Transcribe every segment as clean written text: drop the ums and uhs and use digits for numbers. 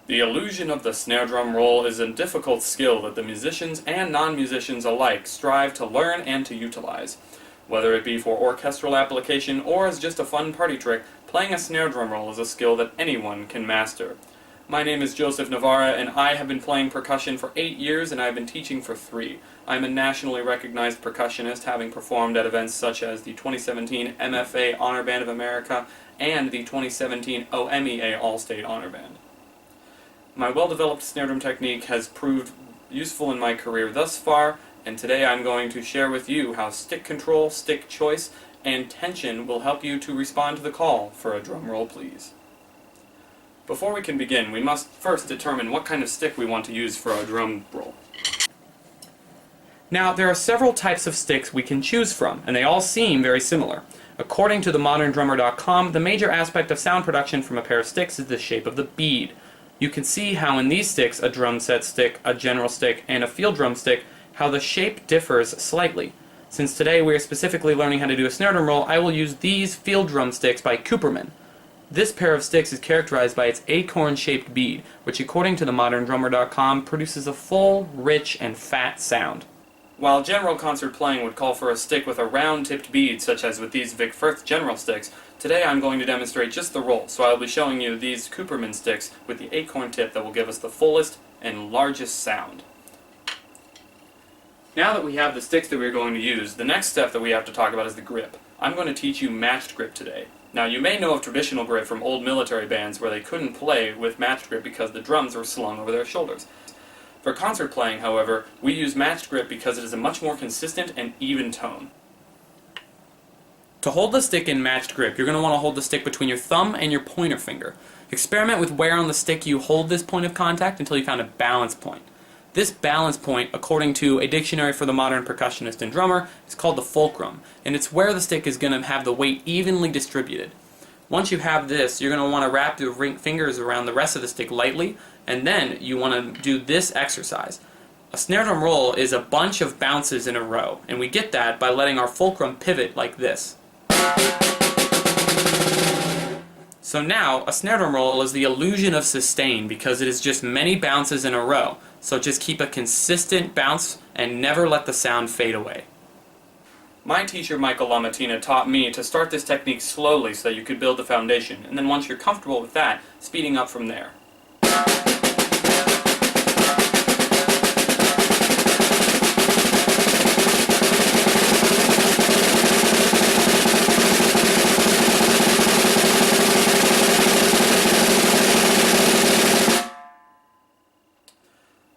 The illusion of the snare drum roll is a difficult skill that the musicians and non-musicians alike strive to learn and to utilize. Whether it be for orchestral application or as just a fun party trick, playing a snare drum roll is a skill that anyone can master. My name is Joseph Navarra, and I have been playing percussion for 8 years, and I have been teaching for 3. I am a nationally recognized percussionist, having performed at events such as the 2017 MFA Honor Band of America and the 2017 OMEA All-State Honor Band. My well-developed snare drum technique has proved useful in my career thus far, and today I'm going to share with you how stick control, stick choice, and tension will help you to respond to the call for a drum roll, please. Before we can begin, we must first determine what kind of stick we want to use for our drum roll. Now, there are several types of sticks we can choose from, and they all seem very similar. According to themoderndrummer.com, the major aspect of sound production from a pair of sticks is the shape of the bead. You can see how in these sticks, a drum set stick, a general stick, and a field drum stick, how the shape differs slightly. Since today we are specifically learning how to do a snare drum roll, I will use these field drum sticks by Cooperman. This pair of sticks is characterized by its acorn-shaped bead, which according to themoderndrummer.com produces a full, rich, and fat sound. While general concert playing would call for a stick with a round-tipped bead, such as with these Vic Firth general sticks, today I'm going to demonstrate just the roll, so I'll be showing you these Cooperman sticks with the acorn tip that will give us the fullest and largest sound. Now that we have the sticks that we're going to use, the next step that we have to talk about is the grip. I'm going to teach you matched grip today. Now, you may know of traditional grip from old military bands where they couldn't play with matched grip because the drums were slung over their shoulders. For concert playing, however, we use matched grip because it is a much more consistent and even tone. To hold the stick in matched grip, you're going to want to hold the stick between your thumb and your pointer finger. Experiment with where on the stick you hold this point of contact until you found a balance point. This balance point, according to a dictionary for the modern percussionist and drummer, is called the fulcrum, and it's where the stick is going to have the weight evenly distributed. Once you have this, you're going to want to wrap your fingers around the rest of the stick lightly, and then you want to do this exercise. A snare drum roll is a bunch of bounces in a row, and we get that by letting our fulcrum pivot like this. So now, a snare drum roll is the illusion of sustain because it is just many bounces in a row. So just keep a consistent bounce and never let the sound fade away. My teacher Michael LaMattina taught me to start this technique slowly so that you could build the foundation, and then once you're comfortable with that, speeding up from there.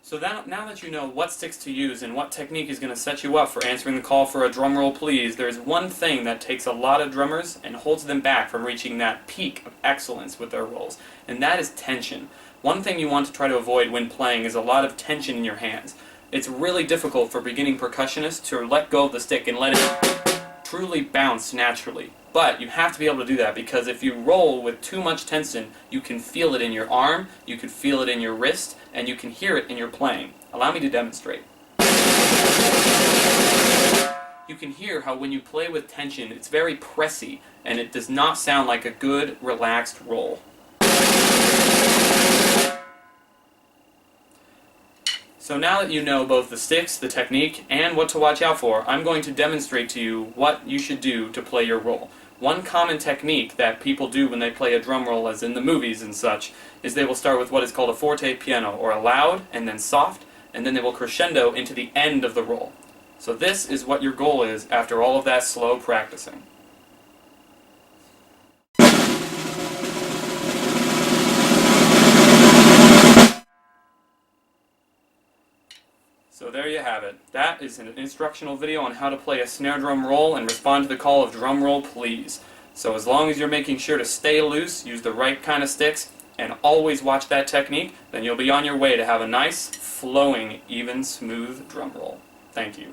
So now that you know what sticks to use and what technique is going to set you up for answering the call for a drum roll please, there's one thing that takes a lot of drummers and holds them back from reaching that peak of excellence with their rolls, and that is tension. One thing you want to try to avoid when playing is a lot of tension in your hands. It's really difficult for beginning percussionists to let go of the stick and let it truly bounce naturally. But you have to be able to do that because if you roll with too much tension, you can feel it in your arm, you can feel it in your wrist, and you can hear it in your playing. Allow me to demonstrate. You can hear how when you play with tension, it's very pressy, and it does not sound like a good, relaxed roll. So now that you know both the sticks, the technique, and what to watch out for, I'm going to demonstrate to you what you should do to play your roll. One common technique that people do when they play a drum roll, as in the movies and such, is they will start with what is called a forte piano, or a loud, and then soft, and then they will crescendo into the end of the roll. So this is what your goal is after all of that slow practicing. So there you have it. That is an instructional video on how to play a snare drum roll and respond to the call of drum roll please. So as long as you're making sure to stay loose, use the right kind of sticks, and always watch that technique, then you'll be on your way to have a nice, flowing, even, smooth drum roll. Thank you.